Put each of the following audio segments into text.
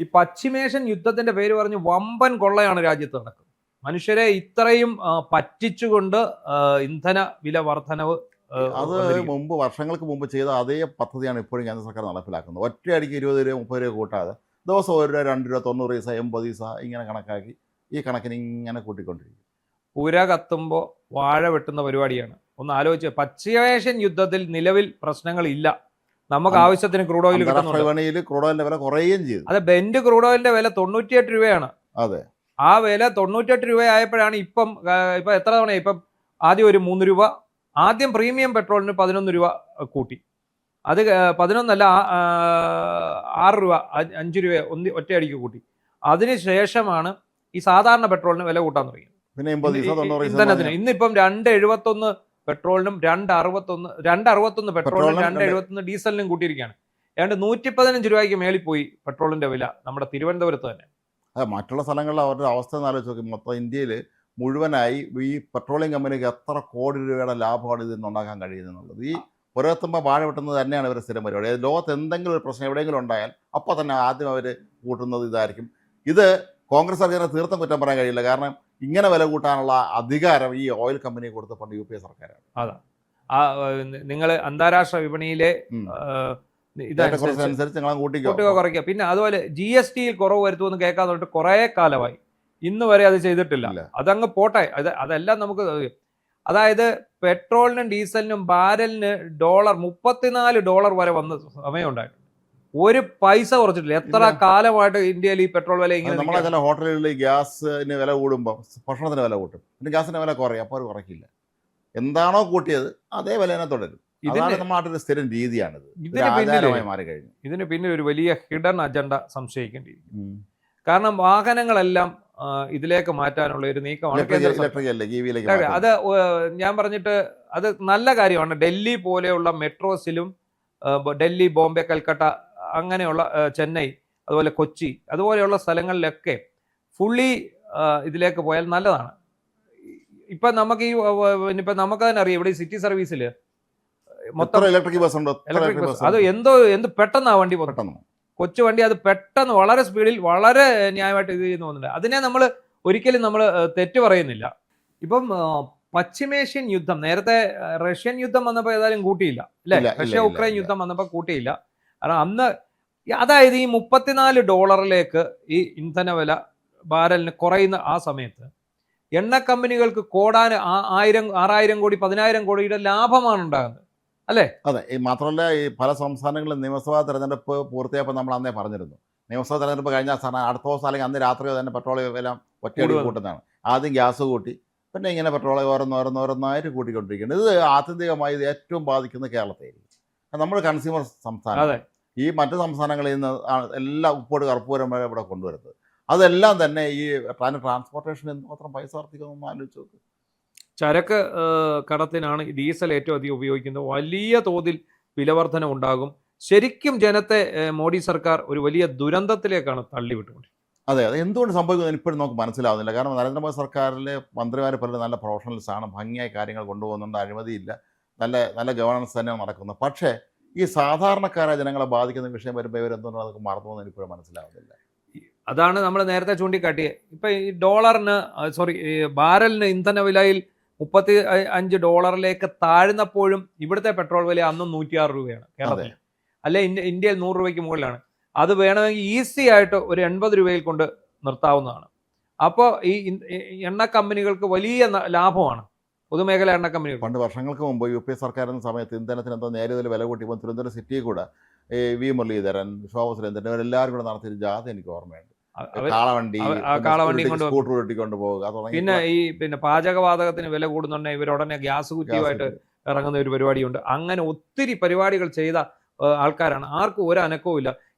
ഈ പശ്ചിമേഷ്യൻ യുദ്ധത്തിന്റെ പേര് പറഞ്ഞ് വമ്പൻ കൊള്ളയാണ് രാജ്യത്ത് നടക്കുന്നത്. മനുഷ്യരെ ഇത്രയും പറ്റിച്ചുകൊണ്ട് ഇന്ധന വില വർധനവ് അത് വർഷങ്ങൾക്ക് മുമ്പ് ചെയ്ത അതേ പദ്ധതിയാണ് ഇപ്പോഴും കേന്ദ്ര സർക്കാർ നടപ്പിലാക്കുന്നത്. ഒറ്റയടിക്ക് 20 രൂപ 30 രൂപ കൂട്ടാതെ ദിവസം 1 രൂപ 2 രൂപ 90 പൈസ 80 പൈസ ഇങ്ങനെ കണക്കാക്കി ഈ കണക്കിന് ഇങ്ങനെ കൂട്ടിക്കൊണ്ടിരിക്കും. പുര കത്തുമ്പോൾ വാഴ വെട്ടുന്ന പരിപാടിയാണ്. ഒന്ന് ആലോചിച്ച്, പശ്ചിമേഷ്യൻ യുദ്ധത്തിൽ നിലവിൽ പ്രശ്നങ്ങളില്ല. നമുക്ക് ആവശ്യത്തിന് ക്രൂഡ് ഓയിൽ വിപണിയിൽ ക്രൂഡ് ഓയിലിന്റെ വില കുറയുകയും ചെയ്തു. അതെ, ബെന്റ് ക്രൂഡ് ഓയിലിന്റെ വില 98 രൂപയാണ്. അതെ, ആ വില 98 രൂപയായപ്പോഴാണ് ഇപ്പം എത്ര തവണ ഇപ്പം ആദ്യം ഒരു 3 രൂപ, ആദ്യം പ്രീമിയം പെട്രോളിന് 11 രൂപ കൂട്ടി, അത് 11 അല്ല 6 രൂപ 5 രൂപ ഒറ്റയടിക്ക് കൂട്ടി. അതിനുശേഷമാണ് ഈ സാധാരണ പെട്രോളിന് വില കൂട്ടാൻ തുടങ്ങിയത്. പിന്നെ ഇന്ധനത്തിന് ഇന്നിപ്പം 2.71 പെട്രോളിനും 2.61 പെട്രോളിനും 2.71 ഡീസലിനും കൂട്ടിയിരിക്കുകയാണ്. ഏതാണ്ട് 115 രൂപയ്ക്ക് മേളിൽ പോയി പെട്രോളിന്റെ വില നമ്മുടെ തിരുവനന്തപുരത്ത് തന്നെ. മറ്റുള്ള സ്ഥലങ്ങളിൽ അവരുടെ അവസ്ഥ ആലോചിച്ച് നോക്കി. മൊത്തം ഇന്ത്യയിൽ മുഴുവനായി ഈ പെട്രോളിയം കമ്പനിക്ക് എത്ര കോടി രൂപയുടെ ലാഭമാണ് ഇതിൽ നിന്നുണ്ടാക്കാൻ കഴിയുന്നത്. ഈ പുരത്തുമ്പോൾ വാഴ വെട്ടുന്നത് തന്നെയാണ് ഇവരുടെ സ്ഥിരം പരിപാടി. ലോകത്ത് എന്തെങ്കിലും ഒരു പ്രശ്നം എവിടെയെങ്കിലും ഉണ്ടായാൽ അപ്പോൾ തന്നെ ആദ്യം അവർ കൂട്ടുന്നത് ഇതായിരിക്കും. ഇത് കോൺഗ്രസ് സർക്കാരിനെ തീർത്തും കുറ്റം പറയാൻ കഴിയില്ല. കാരണം ഇങ്ങനെ വില കൂട്ടാനുള്ള അധികാരം ഈ ഓയിൽ കമ്പനിയെ കൊടുത്ത പണ്ട് UPA സർക്കാരാണ്. അതാ നിങ്ങൾ അന്താരാഷ്ട്ര വിപണിയിലെ ഇതനുസരിച്ച് കൂട്ടുക കുറയ്ക്കുക. പിന്നെ അതുപോലെ GST കുറവ് വരുത്തുമെന്ന് കേൾക്കാൻ തൊട്ട് കുറേ കാലമായി, ഇന്ന് വരെ അത് ചെയ്തിട്ടില്ല. അതങ്ങ് പോട്ടെ. അതെല്ലാം നമുക്ക്, അതായത് പെട്രോളിനും ഡീസലിനും ബാരലിന് $34 വരെ വന്ന സമയമുണ്ടായിട്ടുണ്ട്. ഒരു പൈസ കുറച്ചിട്ടില്ല. എത്ര കാലമായിട്ട് ഇന്ത്യയിൽ ഈ പെട്രോൾ വില ഇങ്ങനെ? നമ്മളെ ചില ഹോട്ടലുകളിൽ ഗ്യാസിന് വില കൂടുമ്പോൾ ഭക്ഷണത്തിന് വില കൂട്ടും, പിന്നെ ഗ്യാസിന് വില കുറയും, അപ്പോൾ അവർ കുറയ്ക്കില്ല. എന്താണോ കൂട്ടിയത് അതേ വിലേനെ തുടരും. ഇതാണ് നമ്മുടെ നാട്ടിലെ സ്ഥിരം രീതിയാണിത്. ഇതിന് പിന്നിൽ ഒരു വലിയ ഹിഡൻ അജണ്ട സംശയിക്കേണ്ടിയിരിക്കും. കാരണം വാഹനങ്ങളെല്ലാം ഇതിലേക്ക് മാറ്റാനുള്ള ഒരു നീക്കമാണ്. അത് ഞാൻ പറഞ്ഞിട്ട് അത് നല്ല കാര്യമാണ്. ഡൽഹി പോലെയുള്ള മെട്രോസിലും, ഡൽഹി, ബോംബെ, കൽക്കട്ട, അങ്ങനെയുള്ള ചെന്നൈ, അതുപോലെ കൊച്ചി, അതുപോലെയുള്ള സ്ഥലങ്ങളിലൊക്കെ ഫുള്ളി ഇതിലേക്ക് പോയാൽ നല്ലതാണ്. ഇപ്പം നമുക്ക് നമുക്ക് തന്നെ അറിയാം, ഇവിടെ സിറ്റി സർവീസിൽ മൊത്തം ഇലക്ട്രിക് ബസ് ഉണ്ട്. അത് എന്ത് പെട്ടെന്നാ വണ്ടി പെട്ടെന്ന്, കൊച്ചു വണ്ടി, അത് പെട്ടെന്ന് വളരെ സ്പീഡിൽ വളരെ ന്യായമായിട്ട് ഇത് ചെയ്യുന്നു പോകുന്നുണ്ട്. അതിനെ നമ്മൾ ഒരിക്കലും നമ്മൾ തെറ്റ് പറയുന്നില്ല. ഇപ്പം പശ്ചിമേഷ്യൻ യുദ്ധം, നേരത്തെ റഷ്യൻ യുദ്ധം വന്നപ്പോൾ ഏതായാലും കൂട്ടിയില്ല അല്ലേ? റഷ്യ ഉക്രൈൻ യുദ്ധം വന്നപ്പോൾ കൂട്ടിയില്ല. കാരണം അന്ന്, അതായത് ഈ $34 ഈ ഇന്ധന വില ബാരലിന് കുറയുന്ന ആ സമയത്ത് എണ്ണ കമ്പനികൾക്ക് കോടാന് 6,000 കോടി 10,000 കോടിയുടെ ലാഭമാണ് ഉണ്ടാകുന്നത് അല്ലേ? അതെ. മാത്രമല്ല, ഈ പല സംസ്ഥാനങ്ങളിലും നിയമസഭാ തെരഞ്ഞെടുപ്പ് പൂർത്തിയായപ്പോൾ നമ്മൾ അന്നേ പറഞ്ഞിരുന്നു, നിയമസഭാ തെരഞ്ഞെടുപ്പ് കഴിഞ്ഞ അടുത്ത ദിവസം അല്ലെങ്കിൽ അന്ന് രാത്രിയോ തന്നെ പെട്രോൾ വില ഒറ്റയടി കൂട്ടുന്നതാണ്. ആദ്യം ഗ്യാസ് കൂട്ടി, പിന്നെ ഇങ്ങനെ പെട്രോൾ ഓരോന്നോരോന്നായിട്ട് കൂട്ടിക്കൊണ്ടിരിക്കുന്നത്. ഇത് ആത്യന്തികമായി ഇത് ഏറ്റവും ബാധിക്കുന്നത് കേരളത്തെയായിരിക്കും. നമ്മൾ കൺസ്യൂമർ സംസ്ഥാനം. ഈ മറ്റു സംസ്ഥാനങ്ങളിൽ നിന്ന് എല്ലാ ഉപ്പോട് കർപ്പൂരം വരെ ഇവിടെ കൊണ്ടുവരുന്നത്. അതെല്ലാം തന്നെ ഈ ട്രാൻസ്പോർട്ടേഷൻ മാത്രം പൈസ വർദ്ധിക്കുന്നൊന്നും ആലോചിച്ച് നോക്ക്. ചരക്ക് കടത്തിനാണ് ഡീസൽ ഏറ്റവും അധികം ഉപയോഗിക്കുന്നത്. വലിയ തോതിൽ വിലവർധന ഉണ്ടാകും. ശരിക്കും ജനത്തെ മോഡി സർക്കാർ ഒരു വലിയ ദുരന്തത്തിലേക്കാണ് തള്ളിവിട്ടുകൊണ്ടിരിക്കുന്നത്. അതെ, എന്തുകൊണ്ട് സംഭവിക്കുന്നത് ഇപ്പോഴും നമുക്ക് മനസ്സിലാവുന്നില്ല. കാരണം നരേന്ദ്രമോദി സർക്കാരിലെ മന്ത്രിമാർ പലരും നല്ല പ്രൊഫഷണൽസ് ആണ്, ഭംഗിയായി കാര്യങ്ങൾ കൊണ്ടുപോകുന്നുണ്ട്, അഴിമതിയില്ല, നല്ല ഗവേണൻസ് തന്നെയാണ് നടക്കുന്നത്. പക്ഷേ ഈ സാധാരണക്കാരായ ജനങ്ങളെ ബാധിക്കുന്ന വിഷയം വരുമ്പോൾ ഇവരെന്തുകൊണ്ട് അതൊക്കെ മറന്നു എന്ന് ഇപ്പോഴും മനസ്സിലാവുന്നില്ല. അതാണ് നമ്മൾ നേരത്തെ ചൂണ്ടിക്കാട്ടിയത്. ഇപ്പം ഈ ബാരലിന് ഇന്ധന വിലയിൽ $35 താഴ്ന്നപ്പോഴും ഇവിടുത്തെ പെട്രോൾ വില അന്നും 106 രൂപയാണ് കേരളത്തിൽ. അല്ലെ ഇന്ത്യയിൽ 100 രൂപയ്ക്ക് മുകളിലാണ്. അത് വേണമെങ്കിൽ ഈസി ആയിട്ട് ഒരു 80 രൂപയിൽ കൊണ്ട് നിർത്താവുന്നതാണ്. അപ്പോൾ ഈ എണ്ണ കമ്പനികൾക്ക് വലിയ ലാഭമാണ്, പൊതുമേഖല എണ്ണ കമ്പനികൾ. പണ്ട് വർഷങ്ങൾക്ക് മുമ്പ് UPA സർക്കാർ എന്ന സമയത്ത് ഇന്ധനത്തിന് എന്തോ നേരിയ വില കൂട്ടിയപ്പോൾ തിരുവനന്തപുരം സിറ്റിയിൽ കൂടെ V മുരളീധരൻ, ശോഭ സുരേന്ദ്രൻ ഇവരെല്ലാവരും കൂടെ നടത്തിയൊരു ജാഥ എനിക്ക് ഓർമ്മയുണ്ട്. കാളവണ്ടി സ്കൂട്ടർ കൂട്ടിക്കൊണ്ട് പോവുക. പിന്നെ പാചകവാതകത്തിന് വില കൂടുന്നുണ്ടെങ്കിൽ ഇവരുടനെ ഗ്യാസ് കുറ്റിയുമായിട്ട് ഇറങ്ങുന്ന ഒരു പരിപാടിയുണ്ട്. അങ്ങനെ ഒത്തിരി പരിപാടികൾ ചെയ്ത ആൾക്കാരാണ്. ആർക്കും ഒരു അനക്കവും ഇല്ല.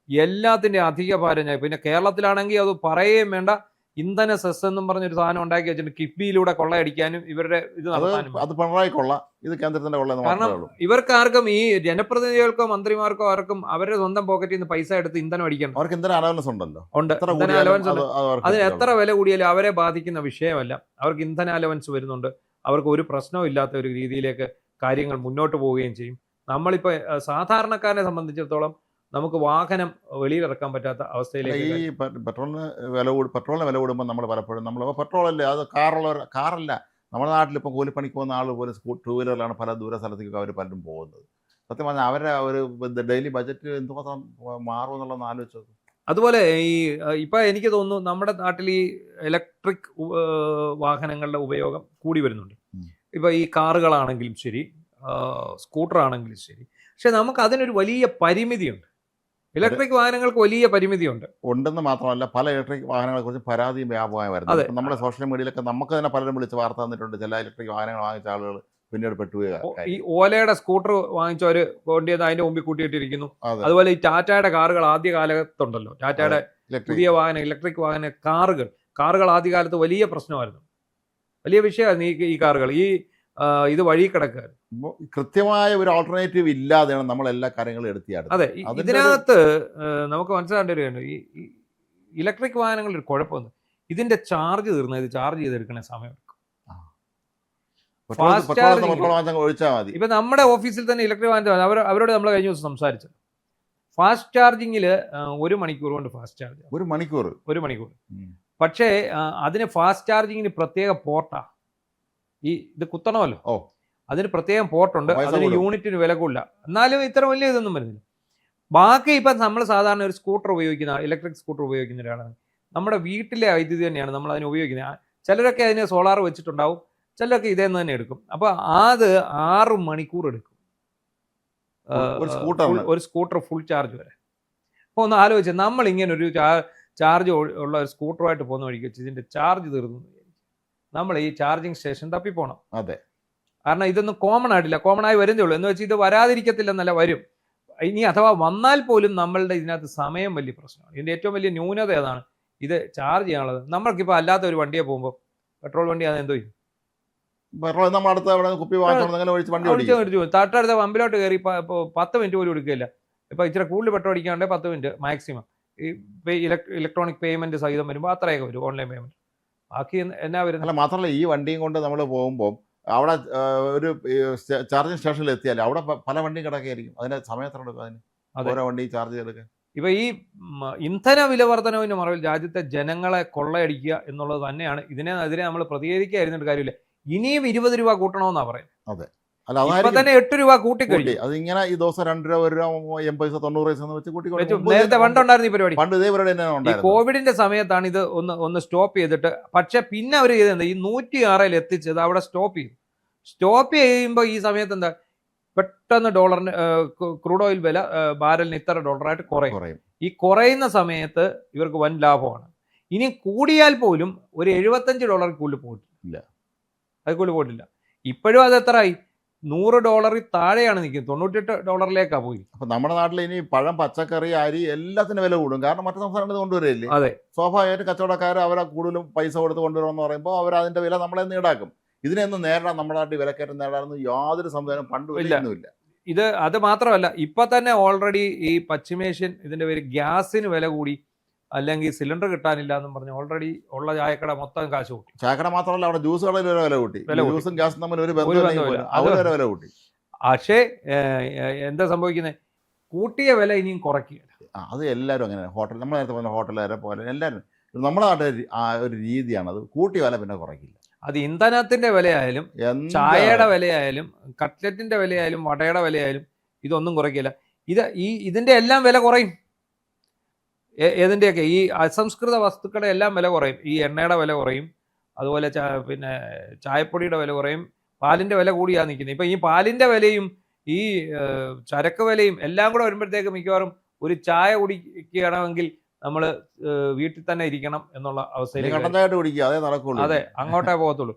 എല്ലാത്തിൻ്റെ അധിക ഭാരം. പിന്നെ കേരളത്തിലാണെങ്കിൽ അത് പറയുകയും വേണ്ട. ഇന്ധന സെസ് എന്നും പറഞ്ഞൊരു സാധനം ഉണ്ടാക്കി വെച്ചിട്ട് കിഫ്ബിയിലൂടെ കൊള്ളയടിക്കാനും ഇവരുടെ ഇത് നടത്താനും. അത് പിണറായി കൊള്ള, ഇത് കേന്ദ്രത്തിന്റെ കൊള്ള. കാരണം ഇവർക്കാർക്കും, ഈ ജനപ്രതിനിധികൾക്കോ മന്ത്രിമാർക്കോ ആർക്കും അവരുടെ സ്വന്തം പോക്കറ്റിൽ നിന്ന് പൈസ എടുത്ത് ഇന്ധനം അടിക്കണം. അവർക്ക് ഇന്ധന അലവൻസ് ഉണ്ടല്ലോ. ഉണ്ട്, ഇന്ധന അലവൻസ് ഉണ്ട്. അതിന് എത്ര വില കൂടിയാലും അവരെ ബാധിക്കുന്ന വിഷയമല്ല. അവർക്ക് ഇന്ധന അലവൻസ് വരുന്നുണ്ട്. അവർക്ക് ഒരു പ്രശ്നവും ഇല്ലാത്ത ഒരു രീതിയിലേക്ക് കാര്യങ്ങൾ മുന്നോട്ട് പോവുകയും ചെയ്യും. നമ്മളിപ്പോൾ സാധാരണക്കാരനെ സംബന്ധിച്ചിടത്തോളം നമുക്ക് വാഹനം വെളിയിലിറക്കാൻ പറ്റാത്ത അല്ല, അവസ്ഥയിലേക്ക് ഈ പെട്രോളിന് പെട്രോളിന് വില കൂടുമ്പോൾ നമ്മൾ പലപ്പോഴും പെട്രോളല്ലേ അത് കാറല്ല. നമ്മുടെ നാട്ടിലിപ്പോൾ കൂലിപ്പണിക്ക് പോകുന്ന ആൾ പോലും ടൂ വീലറിലാണ് പല ദൂര സ്ഥലത്തേക്കൊക്കെ അവർ പലരും പോകുന്നത്. സത്യം പറഞ്ഞാൽ അവരുടെ ഒരു ഡെയിലി ബജറ്റ് എന്തുമാത്രം മാറുമെന്നുള്ളതെന്ന് ആലോചിച്ചു. അതുപോലെ ഈ ഇപ്പൊ എനിക്ക് തോന്നുന്നു നമ്മുടെ നാട്ടിൽ ഈ ഇലക്ട്രിക് വാഹനങ്ങളുടെ ഉപയോഗം കൂടി വരുന്നുണ്ട്. ഇപ്പൊ ഈ കാറുകളാണെങ്കിലും ശരി, സ്കൂട്ടർ ആണെങ്കിലും ശരി. പക്ഷെ നമുക്ക് അതിനൊരു വലിയ പരിമിതിയുണ്ട്. ഇലക്ട്രിക് വാഹനങ്ങൾക്ക് വലിയ പരിമിതിയുണ്ട്. ഉണ്ടെന്ന് മാത്രമല്ല, പല ഇലക്ട്രിക് വാഹനങ്ങളെ കുറിച്ച് പരാതിയും വ്യാപകമായി വരുന്നത്. ഇപ്പം നമ്മുടെ സോഷ്യൽ മീഡിയയിലൊക്കെ നമുക്ക് തന്നെ പലരും വിളിച്ച് വാർത്ത തന്നിട്ടുണ്ട്. ചില ഇലക്ട്രിക് വാഹനങ്ങൾ വാങ്ങിച്ച ആളുകൾ പിന്നീട് ഈ ഓലയുടെ സ്കൂട്ടർ വാങ്ങിച്ചവർ കൊണ്ടുവന്ന് അതിന്റെ മുമ്പിൽ കൂട്ടിയിട്ടിരിക്കുന്നു. അതുപോലെ ഈ ടാറ്റയുടെ കാറുകൾ ആദ്യ കാലത്തുണ്ടല്ലോ, ടാറ്റയുടെ പുതിയ വാഹനം, ഇലക്ട്രിക് വാഹന കാറുകൾ ആദ്യകാലത്ത് വലിയ പ്രശ്നമായിരുന്നു, വലിയ വിഷയമായിരുന്നു ഈ കാറുകൾ. ഇത് വഴി കിടക്കുക. കൃത്യമായ ഒരു ഓൾട്ടർനേറ്റീവ് ഇല്ലാതെയാണ് നമ്മൾ എല്ലാ കാര്യങ്ങളും എടുത്തിയാടുന്നത്. അതെ, ഇതിനകത്ത് നമുക്ക് മനസ്സിലാക്കേണ്ട ഒരു കാര്യം, ഈ ഇലക്ട്രിക് വാഹനങ്ങളുടെ ഒരു കുഴപ്പമൊന്നും, ഇതിന്റെ ചാർജ് തീർന്നത് ഇത് ചാർജ് ചെയ്തെടുക്കണ സമയം എടുക്കും. ഇപ്പൊ നമ്മുടെ ഓഫീസിൽ തന്നെ ഇലക്ട്രിക് വാഹനം അവരോട് നമ്മൾ കഴിഞ്ഞ ദിവസം സംസാരിച്ചത്, ഫാസ്റ്റ് ചാർജിങ്ങിൽ 1 മണിക്കൂർ കൊണ്ട് ഫാസ്റ്റ് ചാർജ്. 1 മണിക്കൂർ. പക്ഷേ അതിന് ഫാസ്റ്റ് ചാർജിങ്ങിന് പ്രത്യേക പോർട്ടാ. ഇത് കുത്തണമല്ലോ, അതിന് പ്രത്യേകം പോർട്ടുണ്ട്, അതിന് യൂണിറ്റിന് വില കൂടില്ല. എന്നാലും ഇത്ര വലിയ ഇതൊന്നും വരുന്നില്ല. ബാക്കി ഇപ്പം നമ്മൾ സാധാരണ ഒരു സ്കൂട്ടർ ഉപയോഗിക്കുന്ന, ഇലക്ട്രിക് സ്കൂട്ടർ ഉപയോഗിക്കുന്ന ഒരാളാണ്, നമ്മുടെ വീട്ടിലെ വൈദ്യുതി തന്നെയാണ് നമ്മൾ അതിന് ഉപയോഗിക്കുന്നത്. ചിലരൊക്കെ അതിന് സോളാർ വെച്ചിട്ടുണ്ടാവും, ചിലരൊക്കെ ഇതേന്ന് തന്നെ എടുക്കും. അപ്പോൾ അത് 6 മണിക്കൂർ എടുക്കും ഒരു സ്കൂട്ടർ ഫുൾ ചാർജ് വരെ. അപ്പോൾ ഒന്ന് ആലോചിച്ച്, നമ്മൾ ഇങ്ങനെ ഒരു ചാർജ് ഉള്ള ഒരു സ്കൂട്ടറുമായിട്ട് പോകുന്ന വഴിക്ക് വെച്ച് ഇതിൻ്റെ ചാർജ് തീർന്നു, നമ്മൾ ഈ ചാർജിങ് സ്റ്റേഷൻ തപ്പിപ്പോണം. അതെ, കാരണം ഇതൊന്നും കോമൺ ആയിട്ടില്ല, കോമൺ ആയി വരുന്നേ ഉള്ളൂ. എന്ന് വെച്ചാൽ ഇത് വരാതിരിക്കത്തില്ലെന്നല്ല, വരും. ഇനി അഥവാ വന്നാൽ പോലും നമ്മളുടെ ഇതിനകത്ത് സമയം വലിയ പ്രശ്നമാണ്. ഇതിൻ്റെ ഏറ്റവും വലിയ ന്യൂനത ഏതാണ്? ഇത് ചാർജ് ചെയ്യാനുള്ളത്. നമ്മൾക്കിപ്പോൾ അല്ലാത്ത ഒരു വണ്ടിയെ പോകുമ്പോൾ, പെട്രോൾ വണ്ടി അത് എന്തോ ചെയ്യും, തൊട്ടടുത്ത പമ്പിലോട്ട് കയറി 10 മിനിറ്റ് പോലും എടുക്കില്ല. ഇപ്പൊ ഇച്ചിരി കൂടുതൽ പെട്രോൾ അടിക്കാണ്ട് 10 മിനിറ്റ് മാക്സിമം. ഈ ഇലക്ട്രോണിക് പേയ്മെന്റ് സഹിതം വരുമ്പോൾ അത്രയൊക്കെ വരും, ഓൺലൈൻ പേയ്മെന്റ്. ബാക്കി എന്നാ വരുന്നത്? അല്ല, മാത്രമല്ല ഈ വണ്ടിയും കൊണ്ട് നമ്മൾ പോകുമ്പോൾ അവിടെ ഒരു ചാർജിങ് സ്റ്റേഷനിൽ എത്തിയാൽ അവിടെ പല വണ്ടിയും കിടക്കുകയായിരിക്കും. അതിന് സമയത്ര എടുക്കും അതിന് ഓരോ വണ്ടി ചാർജ് ചെയ്തെടുക്കാൻ. ഇപ്പൊ ഈ ഇന്ധന വില വർധനവിന്റെ മറവിൽ രാജ്യത്തെ ജനങ്ങളെ കൊള്ളയടിക്കുക എന്നുള്ളത് തന്നെയാണ്. ഇതിനെതിരെ നമ്മൾ പ്രതികരിക്കാതിരുന്നിട്ട് കാര്യമില്ല. ഇനിയും 20 രൂപ കൂട്ടണമെന്നാ പറയുന്നത്. അതെ, ഇപ്പൊ തന്നെ 8 രൂപ കൂട്ടിക്കഴിഞ്ഞു. അത് ഇങ്ങനെ ഈ ദിവസം 2 രൂപ 1 രൂപ 80 പൈസ 90 പൈസ വെച്ച് കൂട്ടി. നേരത്തെ പണ്ടുണ്ടായിരുന്നു ഈ പരിപാടി. പണ്ട് ഇതേ പരിപാടി തന്നെ. ഈ കോവിഡിന്റെ സമയത്താണ് ഇത് ഒന്ന് സ്റ്റോപ്പ് ചെയ്തിട്ട്, പക്ഷെ പിന്നെ അവർ ചെയ്തത് ഈ 106 എത്തിച്ചത് അവിടെ സ്റ്റോപ്പ് ചെയ്തു. സ്റ്റോപ്പ് ചെയ്യുമ്പോൾ ഈ സമയത്ത് എന്താ, പെട്ടെന്ന് ഡോളറിന് ക്രൂഡ് ഓയിൽ വില ബാരലിന് ഇത്ര ഡോളറായിട്ട് കുറയും. ഈ കുറയുന്ന സമയത്ത് ഇവർക്ക് വൻ ലാഭമാണ്. ഇനി കൂടിയാൽ പോലും ഒരു $75 കൂടുതൽ പോയിട്ടില്ല. അത് കൂടുതൽ പോയിട്ടില്ല. ഇപ്പോഴും അത് എത്രയായി? $100 താഴെയാണ് നിൽക്കുന്നത്. $98 പോയി. അപ്പൊ നമ്മുടെ നാട്ടിൽ ഇനി പഴം, പച്ചക്കറി, അരി എല്ലാത്തിനും വില കൂടും. കാരണം മറ്റു സംസ്ഥാനത്ത് കൊണ്ടുവരില്ലേ. അതെ, സ്വാഭാവികമായിട്ട് കച്ചവടക്കാർ അവരെ കൂടുതലും പൈസ കൊടുത്ത് കൊണ്ടുവരുമെന്ന് പറയുമ്പോൾ അവർ അതിന്റെ വില നമ്മളെ ഈടാക്കും. ഇതിനെയൊന്നും നേരിടാൻ നമ്മുടെ നാട്ടിൽ വിലക്കയറ്റം നേടാനൊന്നും യാതൊരു സംവിധാനം പണ്ട് ഇല്ല. അത് മാത്രമല്ല, ഇപ്പൊ തന്നെ ഓൾറെഡി ഈ പശ്ചിമേഷ്യൻ ഇതിന്റെ പേര് ഗ്യാസിന് വില കൂടി, അല്ലെങ്കിൽ സിലിണ്ടർ കിട്ടാനില്ല എന്നും പറഞ്ഞ് ഓൾറെഡി ഉള്ള ചായക്കട മൊത്തം കാശ് കൂട്ടി. ചായക്കട മാത്രമല്ല, അവിടെ ജ്യൂസ് കടയിൽ വില കൂട്ടി. ജ്യൂസും ഗ്യാസും തമ്മിൽ ഒരു ബന്ധമില്ല, വില കൂട്ടി. പക്ഷേ എന്താ സംഭവിക്കുന്നത്? കൂട്ടിയ വില ഇനിയും കുറയ്ക്കുക. അത് എല്ലാവരും അങ്ങനെ. നമ്മൾ നേരത്തെ പറഞ്ഞ ഹോട്ടലുകാരെ പോലെ എല്ലാവരും നമ്മുടെ നാട്ടിൽ ഒരു രീതിയാണ്. അത് കൂട്ടിയ വില പിന്നെ കുറയ്ക്കില്ല. അത് ഇന്ധനത്തിന്റെ വിലയായാലും, ചായയുടെ വിലയായാലും, കട്ട്ലറ്റിന്റെ വിലയായാലും, വടയുടെ വിലയായാലും ഇതൊന്നും കുറയ്ക്കില്ല. ഇതിന്റെ എല്ലാം വില കുറയും. ഏതിൻ്റെയൊക്കെ ഈ അസംസ്കൃത വസ്തുക്കളുടെ എല്ലാം വില കുറയും. ഈ എണ്ണയുടെ വില കുറയും, അതുപോലെ പിന്നെ ചായപ്പൊടിയുടെ വില കുറയും, പാലിൻ്റെ വില കൂടിയാണ് നിൽക്കുന്നത്. ഇപ്പം ഈ പാലിൻ്റെ വിലയും ഈ ചരക്ക് വിലയും എല്ലാം കൂടെ വരുമ്പോഴത്തേക്ക് മിക്കവാറും ഒരു ചായ കുടിക്കുകയാണെങ്കിൽ നമ്മൾ വീട്ടിൽ തന്നെ ഇരിക്കണം എന്നുള്ള അവസ്ഥയിലേക്ക്. അതെ, അങ്ങോട്ടേ പോകത്തുള്ളൂ.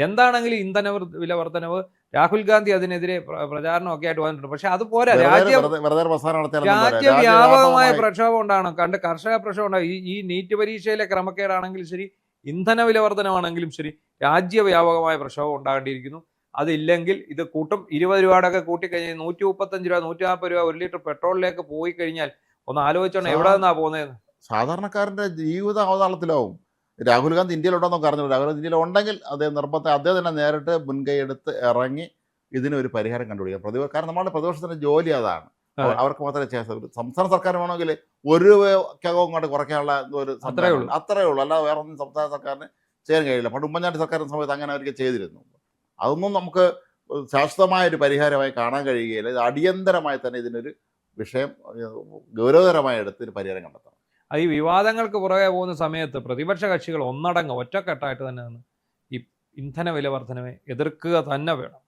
എന്താണെങ്കിലും ഇന്ധന വില വർധനവ്, രാഹുൽ ഗാന്ധി അതിനെതിരെ പ്രചാരണമൊക്കെ ആയിട്ട് വന്നിട്ടുണ്ട്. പക്ഷെ അത് പോരാ. രാജ്യവ്യാപകമായ പ്രക്ഷോഭം ഉണ്ടാകണം. കർഷക പ്രക്ഷോഭം ഉണ്ടാകും. ഈ നീറ്റ് പരീക്ഷയിലെ ക്രമക്കേടാണെങ്കിലും ശരി, ഇന്ധന വില വർധനമാണെങ്കിലും ശരി, രാജ്യവ്യാപകമായ പ്രക്ഷോഭം ഉണ്ടാകേണ്ടിയിരിക്കുന്നു. അതില്ലെങ്കിൽ ഇത് കൂട്ടും. 20 രൂപയുടെ കൂട്ടിക്കഴിഞ്ഞാൽ 135 രൂപ 140 രൂപ 1 ലിറ്റർ പെട്രോളിലേക്ക് പോയി കഴിഞ്ഞാൽ ഒന്ന് ആലോചിച്ചോണം എവിടെ നിന്നാ പോകുന്നത്. സാധാരണക്കാരന്റെ ജീവിത അവതാളത്തിലാവും. രാഹുൽ ഗാന്ധി ഇന്ത്യയിലുണ്ടോന്നൊക്കെ അറിഞ്ഞില്ല. രാഹുൽ ഗാന്ധി ഇന്ത്യയിൽ ഉണ്ടെങ്കിൽ അദ്ദേഹം തന്നെ നേരിട്ട് മുൻകൈ എടുത്ത് ഇറങ്ങി ഇതിനൊരു പരിഹാരം കണ്ടുപിടിക്കുക. കാരണം നമ്മുടെ പ്രതിപക്ഷത്തിന്റെ ജോലി അതാണ്. അതെ. അവർക്ക് മാത്രമേ ചെയ്യാൻ സാധിക്കൂ. സംസ്ഥാന സർക്കാർ വേണമെങ്കിൽ ഒരു രൂപയ്ക്കകം കൊണ്ട് കുറയ്ക്കാനുള്ള ഒരു അത്രേ സംവിധാനം ഉള്ളൂ. അത്രേ ഉള്ളൂ. അല്ലാതെ വേറെ ഒന്നും സംസ്ഥാന സർക്കാരിന് ചെയ്യാൻ കഴിയില്ല. പണ്ട് ഉമ്മൻചാണ്ടി സർക്കാരിൻ്റെ സമയത്ത് അങ്ങനെ അവർക്ക് ചെയ്തിരുന്നു. അതൊന്നും നമുക്ക് ശാശ്വതമായ ഒരു പരിഹാരമായി കാണാൻ കഴിയുകയില്ല. ഇത് അടിയന്തരമായി തന്നെ ഇതിനൊരു വിഷയം ഗൗരവതരമായി എടുത്ത് ഒരു പരിഹാരം കണ്ടെത്തണം. ഈ വിവാദങ്ങൾക്ക് പുറകെ പോകുന്ന സമയത്ത് പ്രതിപക്ഷ കക്ഷികൾ ഒന്നടങ്കം ഒറ്റക്കെട്ടായിട്ട് തന്നെ നിന്ന് ഈ ഇന്ധന വില വർധനവെ എതിർക്കുക തന്നെ വേണം.